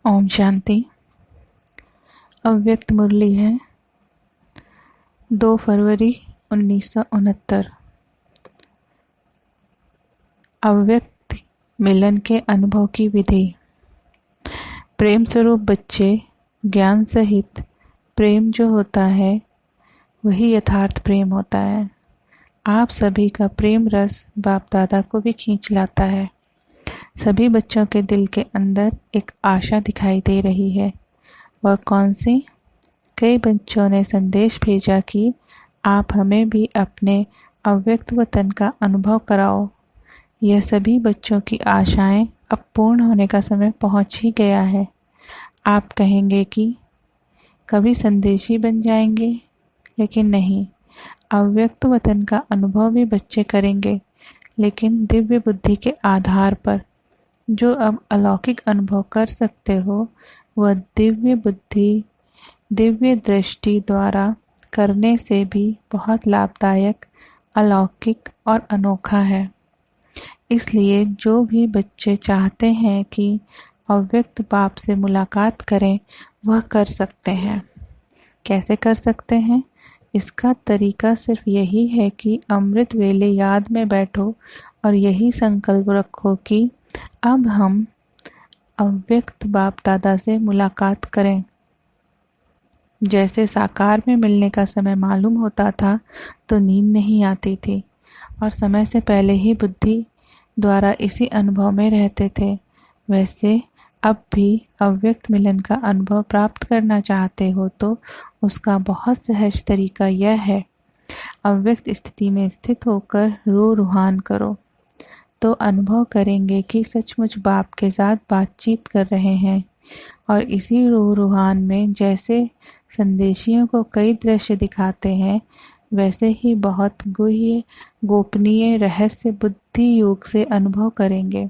ओम शांति। अव्यक्त मुरली है 2 फरवरी 1969। अव्यक्त मिलन के अनुभव की विधि। प्रेम स्वरूप बच्चे ज्ञान सहित प्रेम जो होता है वही यथार्थ प्रेम होता है। आप सभी का प्रेम रस बाप दादा को भी खींच लाता है। सभी बच्चों के दिल के अंदर एक आशा दिखाई दे रही है। वह कौन सी? कई बच्चों ने संदेश भेजा कि आप हमें भी अपने अव्यक्त वतन का अनुभव कराओ। यह सभी बच्चों की आशाएं अब पूर्ण होने का समय पहुंच ही गया है। आप कहेंगे कि कभी संदेशी बन जाएंगे, लेकिन नहीं, अव्यक्त वतन का अनुभव भी बच्चे करेंगे, लेकिन दिव्य बुद्धि के आधार पर। जो अब अलौकिक अनुभव कर सकते हो वह दिव्य बुद्धि, दिव्य दृष्टि द्वारा करने से भी बहुत लाभदायक, अलौकिक और अनोखा है। इसलिए जो भी बच्चे चाहते हैं कि अव्यक्त बाप से मुलाकात करें, वह कर सकते हैं। कैसे कर सकते हैं? इसका तरीका सिर्फ यही है कि अमृत वेले याद में बैठो और यही संकल्प रखो कि अब हम अव्यक्त बाप दादा से मुलाकात करें। जैसे साकार में मिलने का समय मालूम होता था तो नींद नहीं आती थी और समय से पहले ही बुद्धि द्वारा इसी अनुभव में रहते थे, वैसे अब भी अव्यक्त मिलन का अनुभव प्राप्त करना चाहते हो तो उसका बहुत सहज तरीका यह है, अव्यक्त स्थिति में स्थित होकर रूहान करो, तो अनुभव करेंगे कि सचमुच बाप के साथ बातचीत कर रहे हैं। और इसी रूहान में जैसे संदेशियों को कई दृश्य दिखाते हैं, वैसे ही बहुत गुह्य गोपनीय रहस्य बुद्धि योग से अनुभव करेंगे।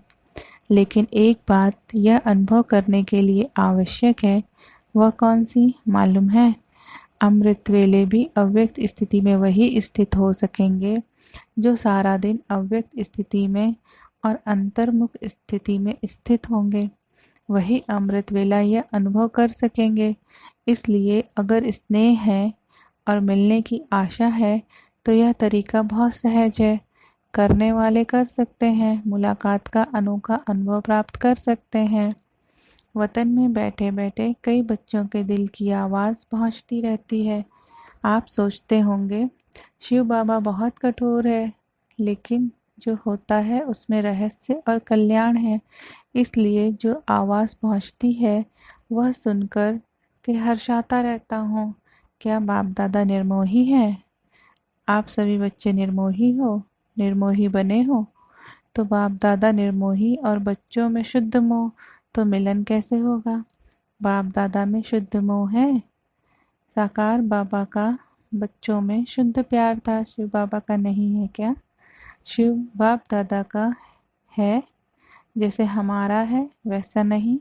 लेकिन एक बात यह अनुभव करने के लिए आवश्यक है, वह कौन सी मालूम है? अमृत वेले भी अव्यक्त स्थिति में वही स्थित हो सकेंगे जो सारा दिन अव्यक्त स्थिति में और अंतर्मुख स्थिति में स्थित होंगे। वही अमृत वेला यह अनुभव कर सकेंगे। इसलिए अगर स्नेह है और मिलने की आशा है तो यह तरीका बहुत सहज है। करने वाले कर सकते हैं, मुलाकात का अनोखा अनुभव प्राप्त कर सकते हैं। वतन में बैठे बैठे कई बच्चों के दिल की आवाज़ पहुंचती रहती है। आप सोचते होंगे शिव बाबा बहुत कठोर है, लेकिन जो होता है उसमें रहस्य और कल्याण है। इसलिए जो आवाज़ पहुंचती है वह सुनकर के हर्षाता रहता हूँ। क्या बाप दादा निर्मोही है? आप सभी बच्चे निर्मोही हो, निर्मोही बने हो, तो बाप दादा निर्मोही और बच्चों में शुद्ध मोह, तो मिलन कैसे होगा? बाप दादा में शुद्ध मोह है। साकार बाबा का बच्चों में शुद्ध प्यार था, शिव बाबा का नहीं है क्या? शिव बाप दादा का है, जैसे हमारा है वैसा नहीं।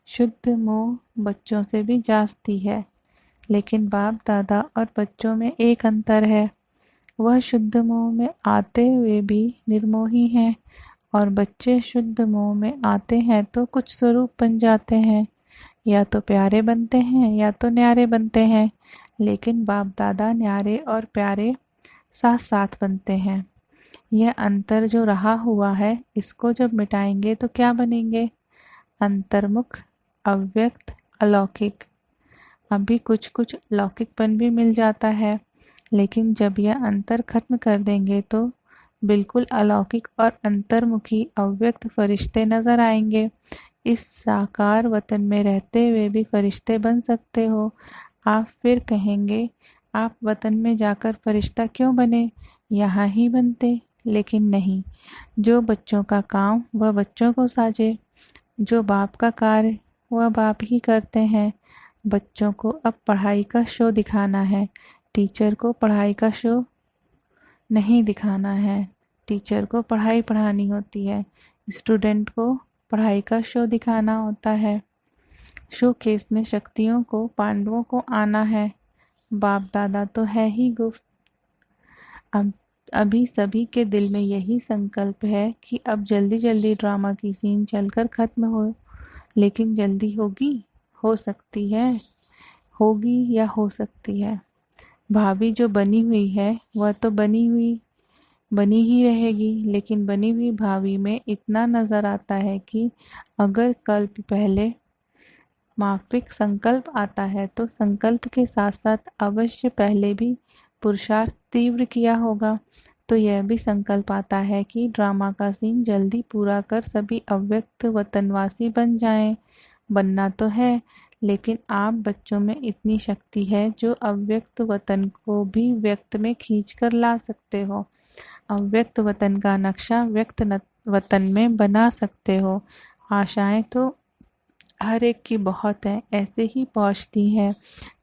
शुद्ध मोह बच्चों से भी जास्ती है, लेकिन बाप दादा और बच्चों में एक अंतर है। वह शुद्ध मोह में आते हुए भी निर्मोही हैं और बच्चे शुद्ध मोह में आते हैं तो कुछ स्वरूप बन जाते हैं, या तो प्यारे बनते हैं या तो न्यारे बनते हैं। लेकिन बाप दादा न्यारे और प्यारे साथ साथ बनते हैं। यह अंतर जो रहा हुआ है, इसको जब मिटाएंगे तो क्या बनेंगे? अंतर्मुख, अव्यक्त, अलौकिक। अभी कुछ कुछ लौकिकपन भी मिल जाता है, लेकिन जब यह अंतर खत्म कर देंगे तो बिल्कुल अलौकिक और अंतर्मुखी अव्यक्त फरिश्ते नजर आएंगे। इस साकार वतन में रहते हुए भी फरिश्ते बन सकते हो। आप फिर कहेंगे आप वतन में जाकर फरिश्ता क्यों बने, यहाँ ही बनते। लेकिन नहीं, जो बच्चों का काम वह बच्चों को साजे, जो बाप का कार्य वह बाप ही करते हैं। बच्चों को अब पढ़ाई का शो दिखाना है, टीचर को पढ़ाई का शो नहीं दिखाना है। टीचर को पढ़ाई पढ़ानी होती है, स्टूडेंट को पढ़ाई का शो दिखाना होता है। शो केस में शक्तियों को, पांडवों को आना है। बाप दादा तो है ही गुप्त। अब अभी सभी के दिल में यही संकल्प है कि अब जल्दी जल्दी ड्रामा की सीन चलकर खत्म हो, लेकिन जल्दी होगी, हो सकती है, होगी या हो सकती है। भाभी जो बनी हुई है वह तो बनी ही रहेगी, लेकिन बनी हुई भावी में इतना नज़र आता है कि अगर कल्प पहले माफिक संकल्प आता है तो संकल्प के साथ साथ अवश्य पहले भी पुरुषार्थ तीव्र किया होगा। तो यह भी संकल्प आता है कि ड्रामा का सीन जल्दी पूरा कर सभी अव्यक्त वतनवासी बन जाएं। बनना तो है, लेकिन आप बच्चों में इतनी शक्ति है जो अव्यक्त वतन को भी व्यक्त में खींच कर ला सकते हो। अव्यक्त वतन का नक्शा व्यक्त वतन में बना सकते हो। आशाएं तो हर एक की बहुत है, ऐसे ही पहुंचती है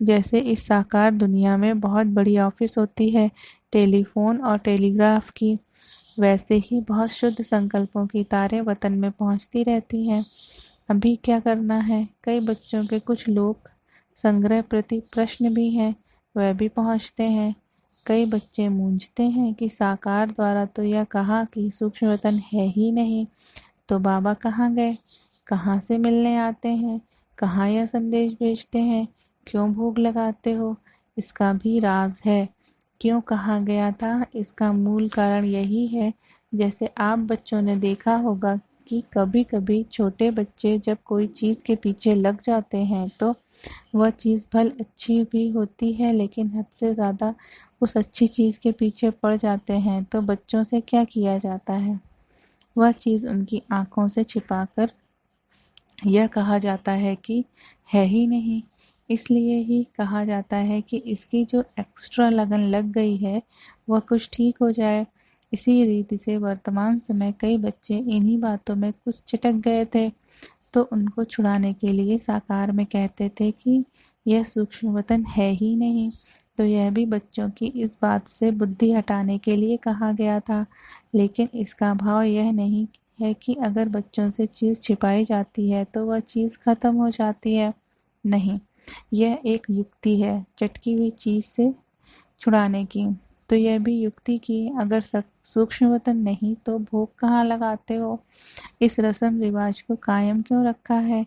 जैसे इस साकार दुनिया में बहुत बड़ी ऑफिस होती है टेलीफोन और टेलीग्राफ की, वैसे ही बहुत शुद्ध संकल्पों की तारें वतन में पहुंचती रहती हैं। अभी क्या करना है? कई बच्चों के कुछ लोक संग्रह प्रति प्रश्न भी हैं, वह भी पहुंचते हैं। कई बच्चे मूंझते हैं कि साकार द्वारा तो यह कहा कि सूक्ष्म वतन है ही नहीं, तो बाबा कहाँ गए, कहाँ से मिलने आते हैं, कहाँ यह संदेश भेजते हैं, क्यों भोग लगाते हो? इसका भी राज है। क्यों कहा गया था, इसका मूल कारण यही है। जैसे आप बच्चों ने देखा होगा कि कभी कभी छोटे बच्चे जब कोई चीज़ के पीछे लग जाते हैं तो वह चीज़ भले अच्छी भी होती है, लेकिन हद से ज़्यादा उस अच्छी चीज़ के पीछे पड़ जाते हैं तो बच्चों से क्या किया जाता है? वह चीज़ उनकी आँखों से छिपाकर यह कहा जाता है कि है ही नहीं। इसलिए ही कहा जाता है कि इसकी जो एक्स्ट्रा लगन लग गई है वह कुछ ठीक हो जाए। इसी रीति से वर्तमान समय कई बच्चे इन्हीं बातों में कुछ चिटक गए थे, तो उनको छुड़ाने के लिए साकार में कहते थे कि यह सूक्ष्म वतन है ही नहीं। तो यह भी बच्चों की इस बात से बुद्धि हटाने के लिए कहा गया था। लेकिन इसका भाव यह नहीं है कि अगर बच्चों से चीज़ छिपाई जाती है तो वह चीज़ खत्म हो जाती है। नहीं, यह एक युक्ति है चटकी हुई चीज़ से छुड़ाने की। तो यह भी युक्ति की अगर सूक्ष्म वतन नहीं तो भोग कहाँ लगाते हो? इस रस्म रिवाज को कायम क्यों रखा है?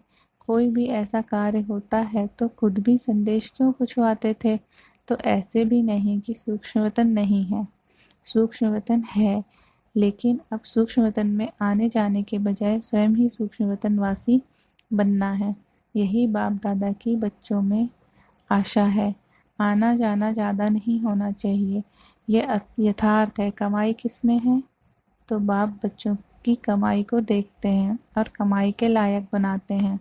कोई भी ऐसा कार्य होता है तो खुद भी संदेश क्यों पूछवाते थे? तो ऐसे भी नहीं कि सूक्ष्म वतन नहीं है, सूक्ष्म वतन है, लेकिन अब सूक्ष्म वतन में आने जाने के बजाय स्वयं ही सूक्ष्म वतनवासी बनना है। यही बाप दादा की बच्चों में आशा है। आना जाना ज़्यादा नहीं होना चाहिए, यह यथार्थ है। कमाई किस में है? तो बाप बच्चों की कमाई को देखते हैं और कमाई के लायक बनाते हैं।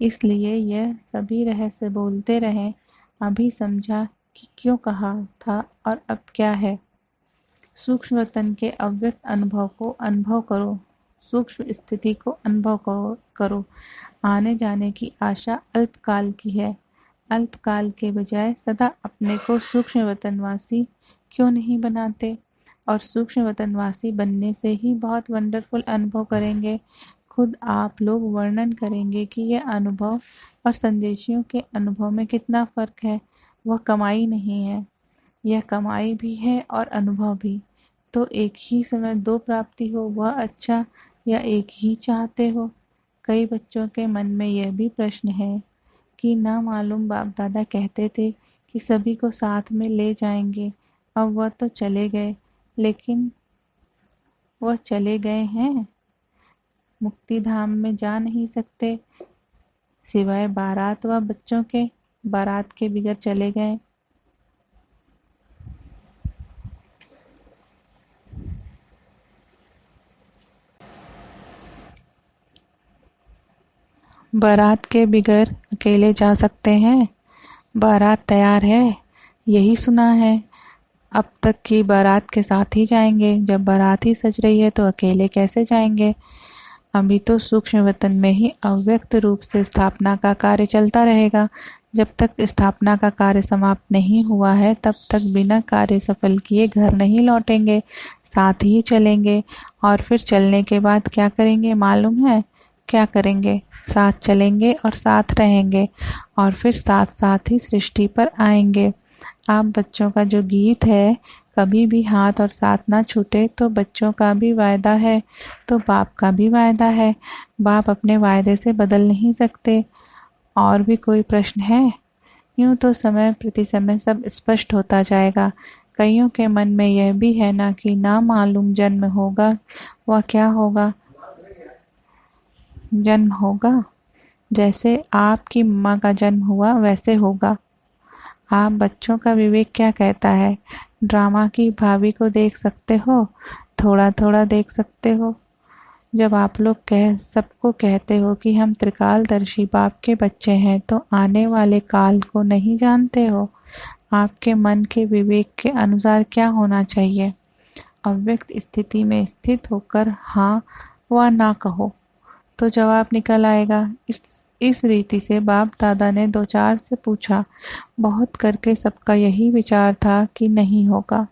इसलिए यह सभी रहस्य बोलते रहें। अभी समझा कि क्यों कहा था और अब क्या है। सूक्ष्म वतन के अव्यक्त अनुभव को अनुभव करो, सूक्ष्म स्थिति को अनुभव करो। आने जाने की आशा अल्पकाल की है। अल्पकाल के बजाय सदा अपने को सूक्ष्म वतनवासी क्यों नहीं बनाते? और सूक्ष्म वतनवासी बनने से ही बहुत वंडरफुल अनुभव करेंगे। खुद आप लोग वर्णन करेंगे कि यह अनुभव और संदेशियों के अनुभव में कितना फ़र्क है। वह कमाई नहीं है, यह कमाई भी है और अनुभव भी। तो एक ही समय दो प्राप्ति हो वह अच्छा, या एक ही चाहते हो? कई बच्चों के मन में यह भी प्रश्न है कि ना मालूम बाप दादा कहते थे कि सभी को साथ में ले जाएंगे, अब वह तो चले गए। लेकिन वह चले गए हैं, मुक्ति धाम में जा नहीं सकते, सिवाय बारात व बच्चों के। बारात के बिगड़ चले गए। बारात के बिगैर अकेले जा सकते हैं? बारात तैयार है, यही सुना है। अब तक की बारात के साथ ही जाएंगे, जब बारात ही सज रही है तो अकेले कैसे जाएंगे? अभी तो सूक्ष्म वतन में ही अव्यक्त रूप से स्थापना का कार्य चलता रहेगा। जब तक स्थापना का कार्य समाप्त नहीं हुआ है तब तक बिना कार्य सफल किए घर नहीं लौटेंगे, साथ ही चलेंगे। और फिर चलने के बाद क्या करेंगे मालूम है? क्या करेंगे? साथ चलेंगे और साथ रहेंगे, और फिर साथ साथ ही सृष्टि पर आएंगे। आप बच्चों का जो गीत है कभी भी हाथ और साथ ना छूटे तो बच्चों का भी वायदा है तो बाप का भी वायदा है। बाप अपने वायदे से बदल नहीं सकते। और भी कोई प्रश्न है? यूँ तो समय प्रति समय सब स्पष्ट होता जाएगा। कईयों के मन में यह भी है ना कि ना मालूम जन्म होगा व क्या होगा। जन्म होगा जैसे आपकी माँ का जन्म हुआ वैसे होगा। आप बच्चों का विवेक क्या कहता है? ड्रामा की भाभी को देख सकते हो, थोड़ा थोड़ा देख सकते हो। जब आप लोग सबको कहते हो कि हम त्रिकालदर्शी बाप के बच्चे हैं तो आने वाले काल को नहीं जानते हो। आपके मन के विवेक के अनुसार क्या होना चाहिए? अव्यक्त स्थिति में स्थित होकर हाँ व ना कहो तो जवाब निकल आएगा। इस रीति से बाप दादा ने दो चार से पूछा। बहुत करके सबका यही विचार था कि नहीं होगा।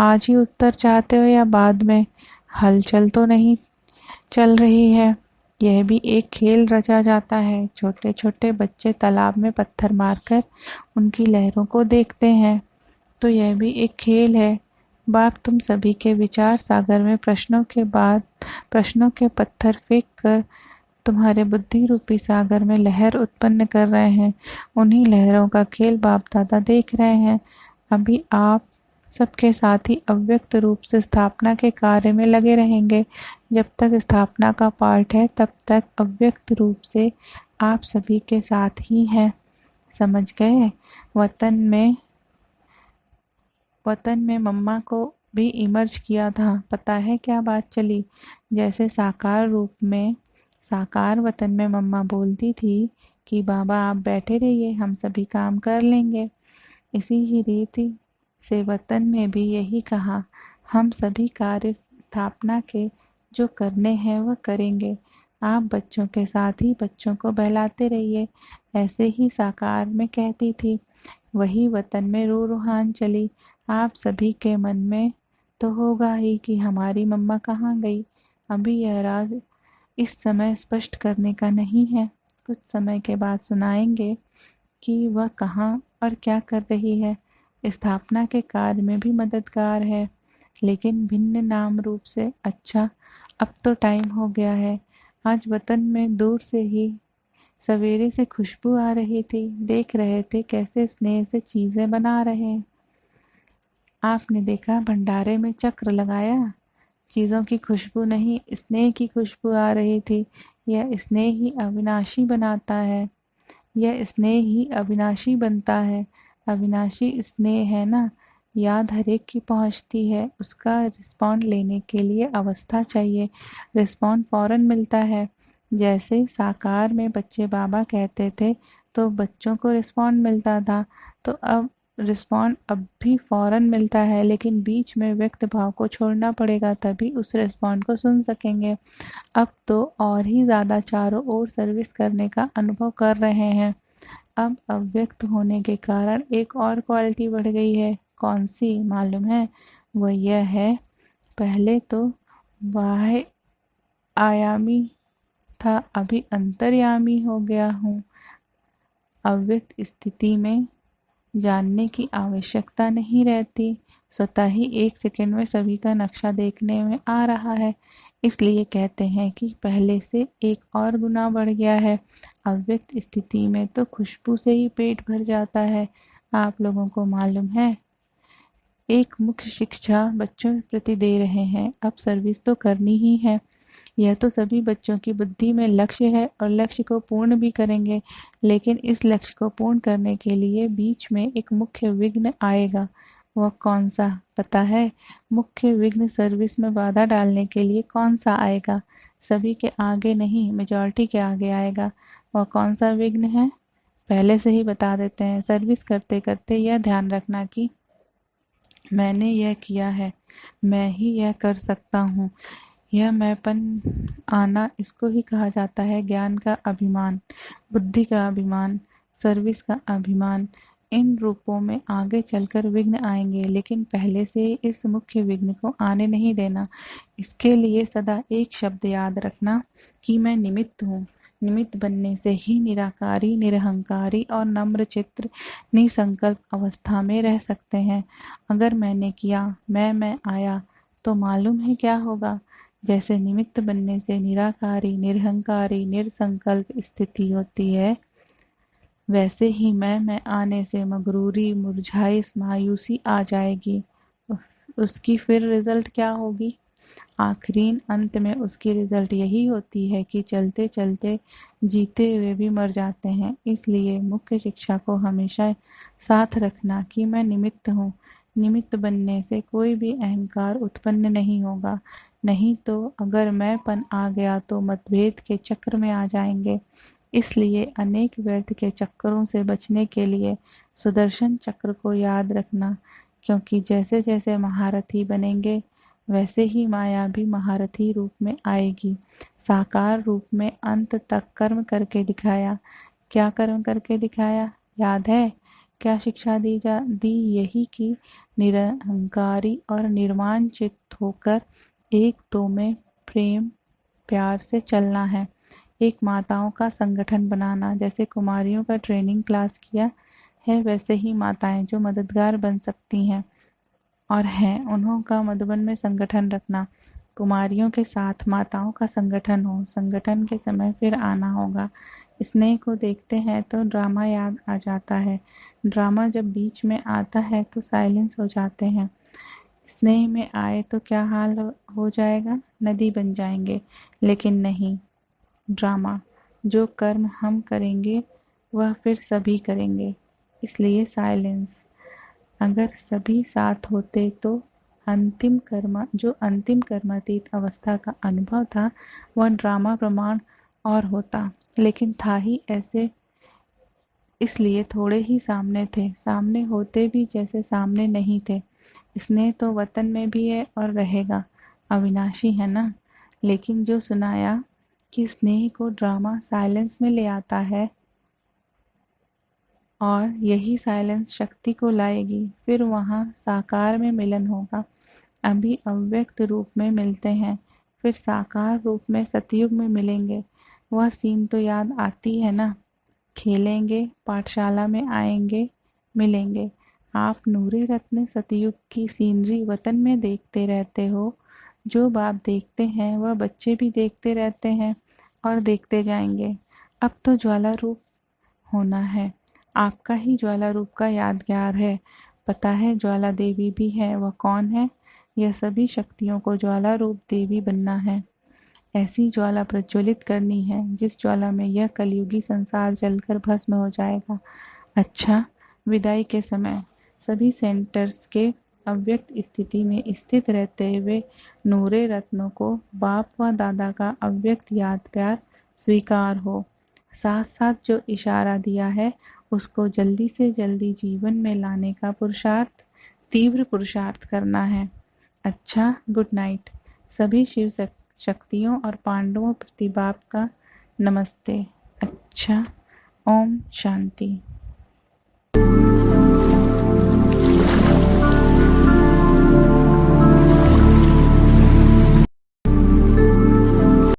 आज ही उत्तर चाहते हो या बाद में? हलचल तो नहीं चल रही है। यह भी एक खेल रचा जाता है। छोटे छोटे बच्चे तालाब में पत्थर मारकर उनकी लहरों को देखते हैं तो यह भी एक खेल है। बाप तुम सभी के विचार सागर में प्रश्नों के बाद प्रश्नों के पत्थर फेंक कर तुम्हारे बुद्धि रूपी सागर में लहर उत्पन्न कर रहे हैं। उन्हीं लहरों का खेल बाप दादा देख रहे हैं। अभी आप सबके साथ ही अव्यक्त रूप से स्थापना के कार्य में लगे रहेंगे। जब तक स्थापना का पाठ है तब तक अव्यक्त रूप से आप सभी के साथ ही हैं। समझ गए? वतन में मम्मा को भी इमर्ज किया था। पता है क्या बात चली? जैसे साकार रूप में साकार वतन में मम्मा बोलती थी कि बाबा आप बैठे रहिए, हम सभी काम कर लेंगे। इसी ही रीति से वतन में भी यही कहा, हम सभी कार्य स्थापना के जो करने हैं वह करेंगे। आप बच्चों के साथ ही बच्चों को बहलाते रहिए। ऐसे ही साकार में कहती थी। वही वतन में रूहान चली। आप सभी के मन में तो होगा ही कि हमारी मम्मा कहाँ गई। अभी यह राज इस समय स्पष्ट करने का नहीं है। कुछ समय के बाद सुनाएंगे कि वह कहाँ और क्या कर रही है। स्थापना के कार्य में भी मददगार है, लेकिन भिन्न नाम रूप से। अच्छा, अब तो टाइम हो गया है। आज वतन में दूर से ही सवेरे से खुशबू आ रही थी। देख रहे थे कैसे स्नेह से चीज़ें बना रहे हैं। आपने देखा भंडारे में चक्र लगाया। चीज़ों की खुशबू नहीं, स्नेह की खुशबू आ रही थी। यह स्नेह ही अविनाशी बनाता है। यह स्नेह ही अविनाशी बनता है। अविनाशी स्नेह है ना। याद हर एक की पहुंचती है। उसका रिस्पॉन्ड लेने के लिए अवस्था चाहिए। रिस्पॉन्ड फौरन मिलता है। जैसे साकार में बच्चे बाबा कहते थे तो बच्चों को रिस्पॉन्ड मिलता था, तो अब रिस्पॉन्ड अब भी फ़ौरन मिलता है, लेकिन बीच में व्यक्त भाव को छोड़ना पड़ेगा, तभी उस रिस्पॉन्ड को सुन सकेंगे। अब तो और ही ज़्यादा चारों ओर सर्विस करने का अनुभव कर रहे हैं। अब अव्यक्त होने के कारण एक और क्वालिटी बढ़ गई है। कौन सी मालूम है? वह यह है, पहले तो बाह्य आयामी था, अभी अंतर्यामी हो गया हूँ। अव्यक्त स्थिति में जानने की आवश्यकता नहीं रहती। स्वतः ही एक सेकंड में सभी का नक्शा देखने में आ रहा है। इसलिए कहते हैं कि पहले से एक और गुना बढ़ गया है। अव्यक्त स्थिति में तो खुशबू से ही पेट भर जाता है। आप लोगों को मालूम है, एक मुख्य शिक्षा बच्चों के प्रति दे रहे हैं। अब सर्विस तो करनी ही है। यह तो सभी बच्चों की बुद्धि में लक्ष्य है और लक्ष्य को पूर्ण भी करेंगे, लेकिन इस लक्ष्य को पूर्ण करने के लिए बीच में एक मुख्य विघ्न आएगा। वह कौन सा पता है? मुख्य विघ्न सर्विस में बाधा डालने के लिए कौन सा आएगा? सभी के आगे नहीं, मेजॉरिटी के आगे आएगा। वह कौन सा विघ्न है? पहले से ही बता देते हैं। सर्विस करते करते यह ध्यान रखना कि मैंने यह किया है, मैं ही यह कर सकता हूँ। यह मैंपन आना, इसको ही कहा जाता है ज्ञान का अभिमान, बुद्धि का अभिमान, सर्विस का अभिमान। इन रूपों में आगे चलकर विघ्न आएंगे, लेकिन पहले से इस मुख्य विघ्न को आने नहीं देना। इसके लिए सदा एक शब्द याद रखना कि मैं निमित्त हूँ। निमित्त बनने से ही निराकारी, निरहंकारी और नम्र चित्र निसंकल्प अवस्था में रह सकते हैं। अगर मैंने किया, मैं आया, तो मालूम है क्या होगा। जैसे निमित्त बनने से निराकारी, निरहंकारी, निरसंकल्प स्थिति होती है, वैसे ही मैं आने से मगरूरी, मुरझाइश, मायूसी आ जाएगी। उसकी फिर रिजल्ट क्या होगी? आखिरीन अंत में उसकी रिजल्ट यही होती है कि चलते चलते जीते हुए भी मर जाते हैं। इसलिए मुख्य शिक्षा को हमेशा साथ रखना कि मैं निमित्त हूँ। निमित्त बनने से कोई भी अहंकार उत्पन्न नहीं होगा। नहीं तो अगर मैंपन आ गया तो मतभेद के चक्र में आ जाएंगे। इसलिए अनेक व्यर्थ के चक्करों से बचने के लिए सुदर्शन चक्र को याद रखना, क्योंकि जैसे जैसे महारथी बनेंगे वैसे ही माया भी महारथी रूप में आएगी। साकार रूप में अंत तक कर्म करके दिखाया। क्या कर्म करके दिखाया? याद है? क्या शिक्षा दी यही कि निरहंकारी और निर्माण चित्त होकर एक दो में प्रेम प्यार से चलना है। एक माताओं का संगठन बनाना, जैसे कुमारियों का ट्रेनिंग क्लास किया है, वैसे ही माताएं जो मददगार बन सकती हैं और हैं, उन्हों का मधुबन में संगठन रखना। कुमारियों के साथ माताओं का संगठन हो। संगठन के समय फिर आना होगा। स्नेह को देखते हैं तो ड्रामा याद आ जाता है। ड्रामा जब बीच में आता है तो साइलेंस हो जाते हैं। स्नेह में आए तो क्या हाल हो जाएगा? नदी बन जाएंगे। लेकिन नहीं, ड्रामा, जो कर्म हम करेंगे वह फिर सभी करेंगे। इसलिए साइलेंस। अगर सभी साथ होते तो अंतिम कर्मातीत अवस्था का अनुभव था, वह ड्रामा प्रमाण और होता, लेकिन था ही ऐसे। इसलिए थोड़े ही सामने थे। सामने होते भी जैसे सामने नहीं थे। स्नेह तो वतन में भी है और रहेगा, अविनाशी है ना। लेकिन जो सुनाया कि स्नेह को ड्रामा साइलेंस में ले आता है और यही साइलेंस शक्ति को लाएगी, फिर वहाँ साकार में मिलन होगा। अभी अव्यक्त रूप में मिलते हैं, फिर साकार रूप में सतयुग में मिलेंगे। वह सीन तो याद आती है ना। खेलेंगे, पाठशाला में आएंगे, मिलेंगे। आप नूरे रत्न सतयुग की सीनरी वतन में देखते रहते हो। जो बाप देखते हैं वह बच्चे भी देखते रहते हैं और देखते जाएंगे। अब तो ज्वाला रूप होना है। आपका ही ज्वाला रूप का यादगार है। पता है ज्वाला देवी भी है। वह कौन है? यह सभी शक्तियों को ज्वाला रूप देवी बनना है। ऐसी ज्वाला प्रज्वलित करनी है जिस ज्वाला में यह कलयुगी संसार जलकर भस्म हो जाएगा। अच्छा, विदाई के समय सभी सेंटर्स के अव्यक्त स्थिति में स्थित रहते हुए नूरे रत्नों को बाप व दादा का अव्यक्त याद प्यार स्वीकार हो। साथ साथ जो इशारा दिया है उसको जल्दी से जल्दी जीवन में लाने का पुरुषार्थ, तीव्र पुरुषार्थ करना है। अच्छा, गुड नाइट। सभी शिव शक्तियों और पांडवों प्रति बाप का नमस्ते। अच्छा, ओम शांति।